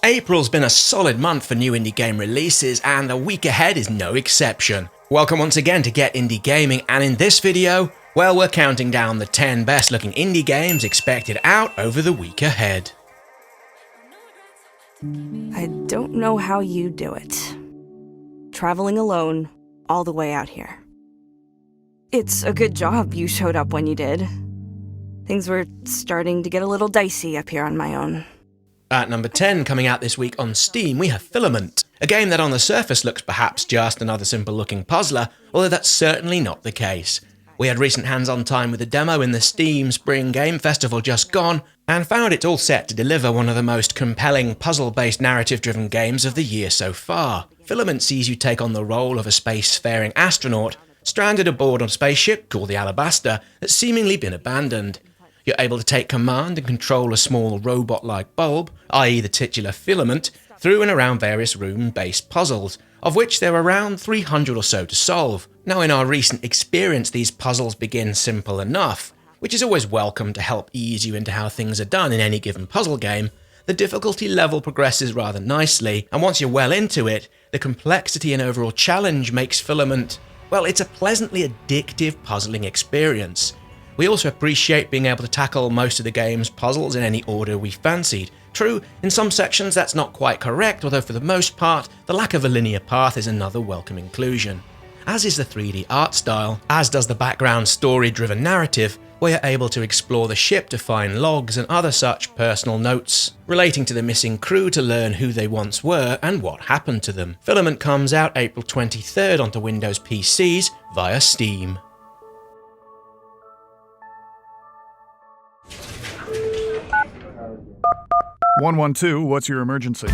April's been a solid month for new indie game releases, and the week ahead is no exception. Welcome once again to Get Indie Gaming, and in this video, well, we're counting down the 10 best looking indie games expected out over the week ahead. I don't know how you do it. Traveling alone, all the way out here. It's a good job you showed up when you did. Things were starting to get a little dicey up here on my own. At number 10, coming out this week on Steam, we have Filament, a game that on the surface looks perhaps just another simple-looking puzzler, although that's certainly not the case. We had recent hands-on time with the demo in the Steam Spring Game Festival just gone, and found it all set to deliver one of the most compelling puzzle-based narrative-driven games of the year so far. Filament sees you take on the role of a spacefaring astronaut, stranded aboard on a spaceship called the Alabaster that's seemingly been abandoned. You're able to take command and control a small robot-like bulb, i.e. the titular Filament, through and around various room-based puzzles, of which there are around 300 or so to solve. Now, in our recent experience, these puzzles begin simple enough, which is always welcome to help ease you into how things are done in any given puzzle game. The difficulty level progresses rather nicely, and once you're well into it, the complexity and overall challenge makes Filament, well, it's a pleasantly addictive puzzling experience. We also appreciate being able to tackle most of the game's puzzles in any order we fancied. True, in some sections that's not quite correct, although for the most part, the lack of a linear path is another welcome inclusion. As is the 3D art style, as does the background story-driven narrative, where you're able to explore the ship to find logs and other such personal notes relating to the missing crew to learn who they once were and what happened to them. Filament comes out April 23rd onto Windows PCs via Steam. "112, what's your emergency?"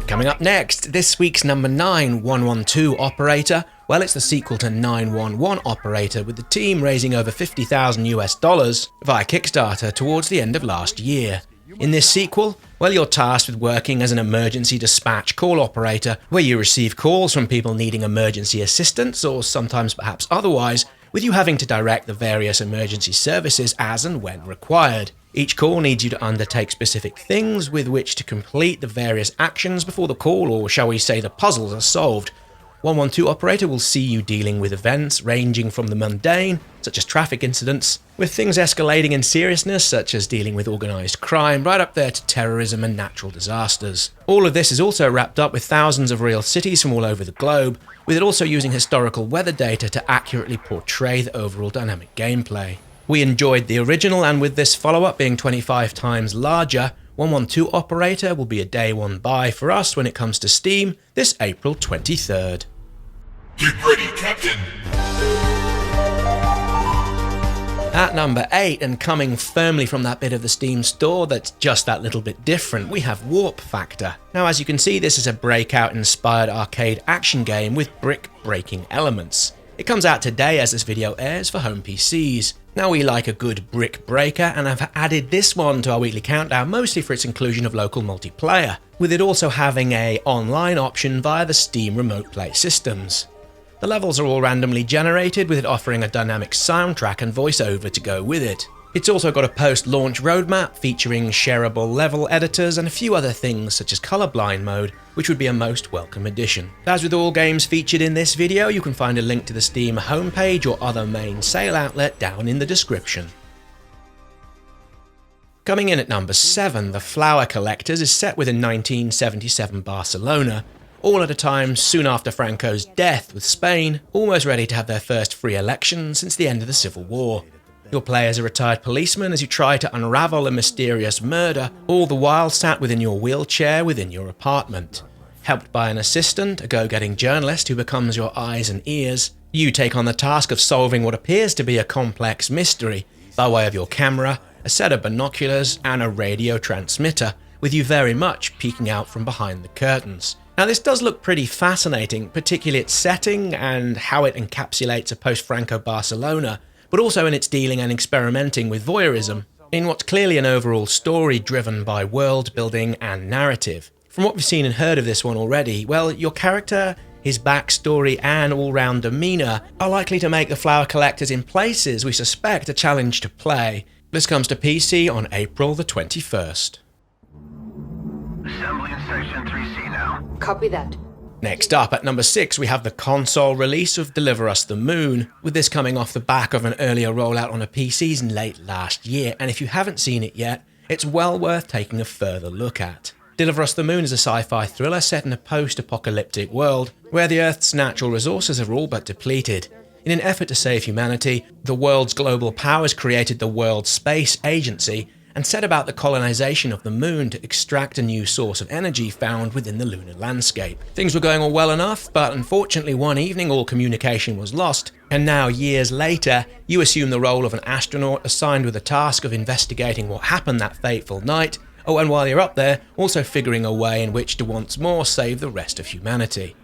Coming up next, this week's number 9, 112 Operator. Well, it's the sequel to 911 Operator, with the team raising over $50,000 via Kickstarter towards the end of last year. In this sequel, well, you're tasked with working as an emergency dispatch call operator, where you receive calls from people needing emergency assistance, or sometimes perhaps otherwise, with you having to direct the various emergency services as and when required. Each call needs you to undertake specific things with which to complete the various actions before the call, or shall we say the puzzles, are solved. 112 Operator will see you dealing with events ranging from the mundane, such as traffic incidents, with things escalating in seriousness, such as dealing with organised crime, right up there to terrorism and natural disasters. All of this is also wrapped up with thousands of real cities from all over the globe, with it also using historical weather data to accurately portray the overall dynamic gameplay. We enjoyed the original, and with this follow-up being 25 times larger, 112 Operator will be a day one buy for us when it comes to Steam this April 23rd. Get ready, Captain! At number 8, and coming firmly from that bit of the Steam store that's just that little bit different, we have Warp Factor. Now, as you can see, this is a Breakout-inspired arcade action game with brick-breaking elements. It comes out today as this video airs for home PCs. Now, we like a good brick breaker, and I've added this one to our weekly countdown mostly for its inclusion of local multiplayer, with it also having an online option via the Steam Remote Play systems. The levels are all randomly generated, with it offering a dynamic soundtrack and voiceover to go with it. It's also got a post-launch roadmap featuring shareable level editors and a few other things such as colorblind mode, which would be a most welcome addition. As with all games featured in this video, you can find a link to the Steam homepage or other main sale outlet down in the description. Coming in at number 7, The Flower Collectors is set within 1977 Barcelona, all at a time soon after Franco's death, with Spain almost ready to have their first free election since the end of the Civil War. You'll play as a retired policeman as you try to unravel a mysterious murder, all the while sat within your wheelchair within your apartment. Helped by an assistant, a go-getting journalist who becomes your eyes and ears, you take on the task of solving what appears to be a complex mystery by way of your camera, a set of binoculars, and a radio transmitter, with you very much peeking out from behind the curtains. Now, this does look pretty fascinating, particularly its setting and how it encapsulates a post-Franco Barcelona, but also in its dealing and experimenting with voyeurism, in what's clearly an overall story driven by world building and narrative. From what we've seen and heard of this one already, well, your character, his backstory and all-round demeanour are likely to make the Flower Collectors in places we suspect a challenge to play. This comes to PC on April the 21st. Assembly in Section 3C now. Copy that. Next up, at number 6, we have the console release of Deliver Us the Moon, with this coming off the back of an earlier rollout on a PCs in late last year, and if you haven't seen it yet, it's well worth taking a further look at. Deliver Us the Moon is a sci-fi thriller set in a post-apocalyptic world, where the Earth's natural resources are all but depleted. In an effort to save humanity, the world's global powers created the World Space Agency, and set about the colonization of the moon to extract a new source of energy found within the lunar landscape. Things were going all well enough, but unfortunately one evening all communication was lost, and now years later, you assume the role of an astronaut assigned with the task of investigating what happened that fateful night, and while you're up there, also figuring a way in which to once more save the rest of humanity.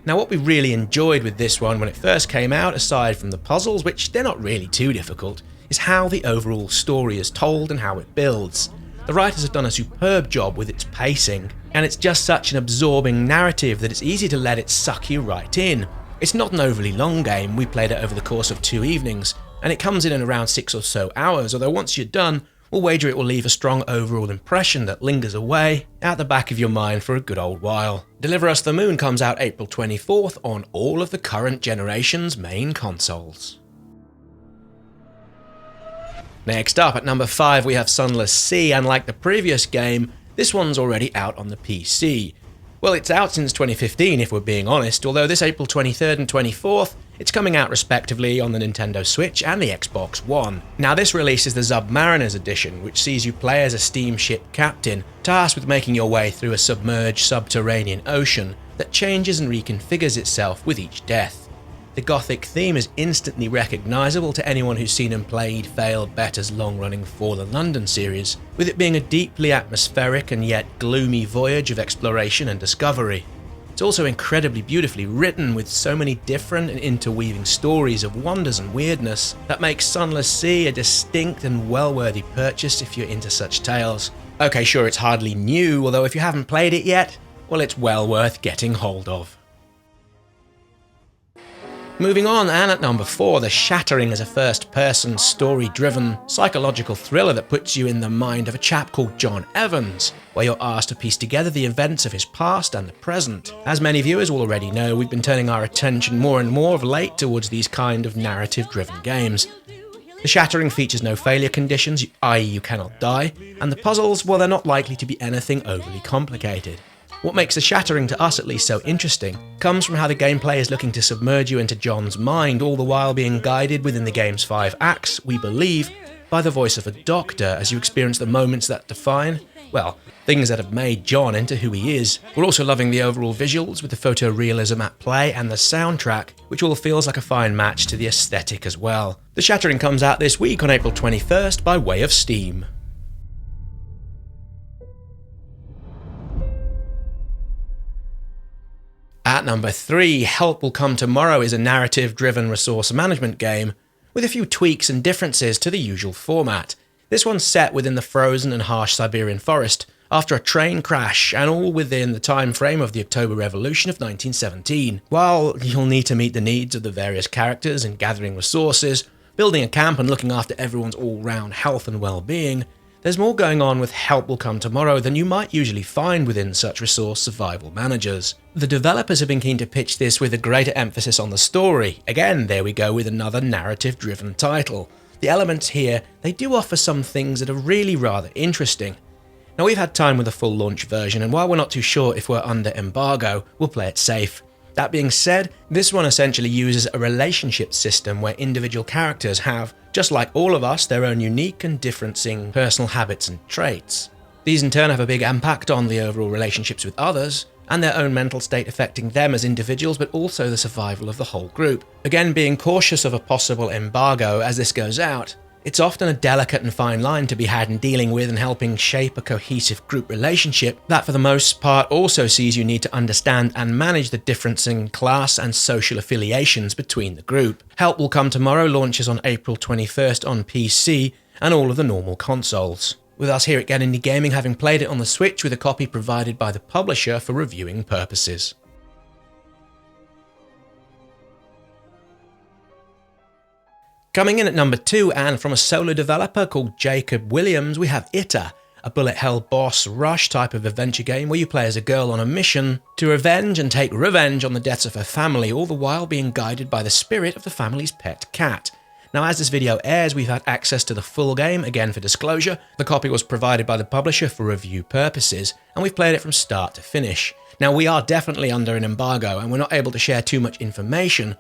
Now what we really enjoyed with this one when it first came out, aside from the puzzles, which they're not really too difficult, is how the overall story is told and how it builds. The writers have done a superb job with its pacing, and it's just such an absorbing narrative that it's easy to let it suck you right in. It's not an overly long game, we played it over the course of 2 evenings, and it comes in around 6 or so hours, although once you're done, we'll wager it will leave a strong overall impression that lingers away out the back of your mind for a good old while. Deliver Us the Moon comes out April 24th on all of the current generation's main consoles. Next up, at number 5, we have Sunless Sea, and like the previous game, this one's already out on the PC. Well, it's out since 2015 if we're being honest, although this April 23rd and 24th, it's coming out respectively on the Nintendo Switch and the Xbox One. Now this release is the Submariners edition, which sees you play as a steamship captain, tasked with making your way through a submerged subterranean ocean that changes and reconfigures itself with each death. The gothic theme is instantly recognisable to anyone who's seen and played Failed Better's long-running Fallen London series, with it being a deeply atmospheric and yet gloomy voyage of exploration and discovery. It's also incredibly beautifully written, with so many different and interweaving stories of wonders and weirdness that makes Sunless Sea a distinct and well-worthy purchase if you're into such tales. Okay, sure, it's hardly new, although if you haven't played it yet, well, it's well worth getting hold of. Moving on, and at number 4, The Shattering is a first-person, story-driven, psychological thriller that puts you in the mind of a chap called John Evans, where you're asked to piece together the events of his past and the present. As many viewers will already know, we've been turning our attention more and more of late towards these kind of narrative-driven games. The Shattering features no failure conditions, i.e. you cannot die, and the puzzles, well, they're not likely to be anything overly complicated. What makes The Shattering, to us at least, so interesting comes from how the gameplay is looking to submerge you into John's mind, all the while being guided within the game's 5 acts, we believe, by the voice of a doctor as you experience the moments that define, well, things that have made John into who he is. We're also loving the overall visuals with the photorealism at play and the soundtrack, which all feels like a fine match to the aesthetic as well. The Shattering comes out this week on April 21st by way of Steam. At number 3, Help Will Come Tomorrow is a narrative-driven resource management game with a few tweaks and differences to the usual format. This one's set within the frozen and harsh Siberian forest after a train crash, and all within the time frame of the October Revolution of 1917. While you'll need to meet the needs of the various characters in gathering resources, building a camp and looking after everyone's all-round health and well-being, there's more going on with Help Will Come Tomorrow than you might usually find within such resource survival managers. The developers have been keen to pitch this with a greater emphasis on the story. Again, there we go with another narrative-driven title. The elements here, they do offer some things that are really rather interesting. Now we've had time with the full launch version, and while we're not too sure if we're under embargo, we'll play it safe. That being said, this one essentially uses a relationship system where individual characters have, just like all of us, their own unique and differencing personal habits and traits. These in turn have a big impact on the overall relationships with others, and their own mental state affecting them as individuals, but also the survival of the whole group. Again, being cautious of a possible embargo as this goes out, it's often a delicate and fine line to be had in dealing with and helping shape a cohesive group relationship that for the most part also sees you need to understand and manage the difference in class and social affiliations between the group. Help Will Come Tomorrow launches on April 21st on PC and all of the normal consoles, with us here at Get Indie Gaming having played it on the Switch with a copy provided by the publisher for reviewing purposes. Coming in at number 2, and from a solo developer called Jacob Williams, we have ITTA, a bullet hell boss rush type of adventure game where you play as a girl on a mission to avenge and take revenge on the deaths of her family, all the while being guided by the spirit of the family's pet cat. Now, as this video airs, we've had access to the full game, again for disclosure. The copy was provided by the publisher for review purposes, and we've played it from start to finish. Now, we are definitely under an embargo, and we're not able to share too much information,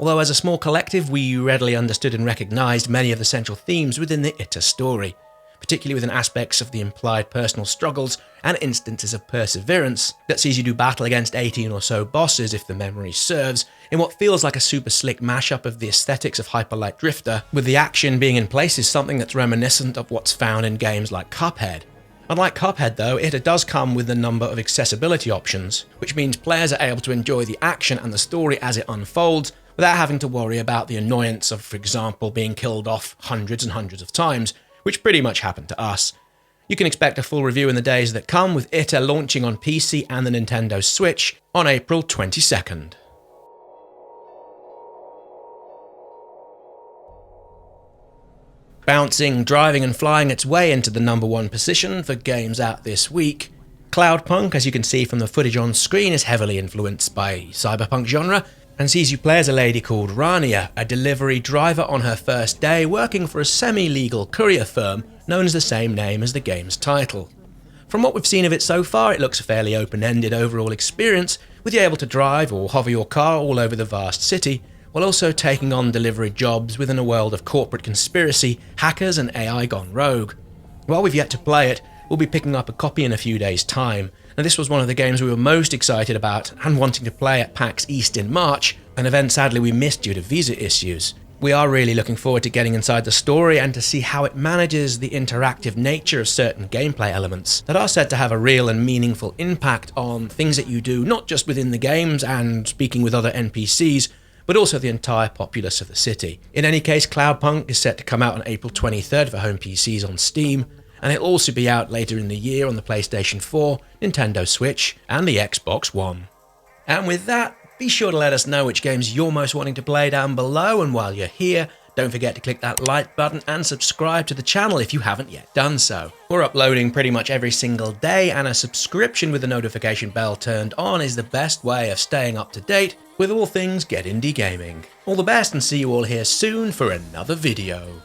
although as a small collective, we readily understood and recognised many of the central themes within the ITTA story, particularly within aspects of the implied personal struggles and instances of perseverance that sees you do battle against 18 or so bosses, if the memory serves, in what feels like a super slick mashup of the aesthetics of Hyper Light Drifter, with the action being in places something that's reminiscent of what's found in games like Cuphead. Unlike Cuphead though, ITTA does come with a number of accessibility options, which means players are able to enjoy the action and the story as it unfolds, without having to worry about the annoyance of, for example, being killed off hundreds and hundreds of times, which pretty much happened to us. You can expect a full review in the days that come, with ITTA launching on PC and the Nintendo Switch on April 22nd. Bouncing, driving and flying its way into the #1 position for games out this week, Cloudpunk, as you can see from the footage on screen, is heavily influenced by cyberpunk genre, and sees you play as a lady called Rania, a delivery driver on her first day working for a semi-legal courier firm known as the same name as the game's title. From what we've seen of it so far, it looks a fairly open-ended overall experience, with you able to drive or hover your car all over the vast city, while also taking on delivery jobs within a world of corporate conspiracy, hackers and AI gone rogue. While we've yet to play it, we'll be picking up a copy in a few days' time. Now, this was one of the games we were most excited about and wanting to play at PAX East in March, an event sadly we missed due to visa issues. We are really looking forward to getting inside the story and to see how it manages the interactive nature of certain gameplay elements that are said to have a real and meaningful impact on things that you do, not just within the games and speaking with other NPCs, but also the entire populace of the city. In any case, Cloudpunk is set to come out on April 23rd for home PCs on Steam, and it'll also be out later in the year on the PlayStation 4, Nintendo Switch, and the Xbox One. And with that, be sure to let us know which games you're most wanting to play down below, and while you're here, don't forget to click that like button and subscribe to the channel if you haven't yet done so. We're uploading pretty much every single day, and a subscription with the notification bell turned on is the best way of staying up to date with all things Get Indie Gaming. All the best, and see you all here soon for another video.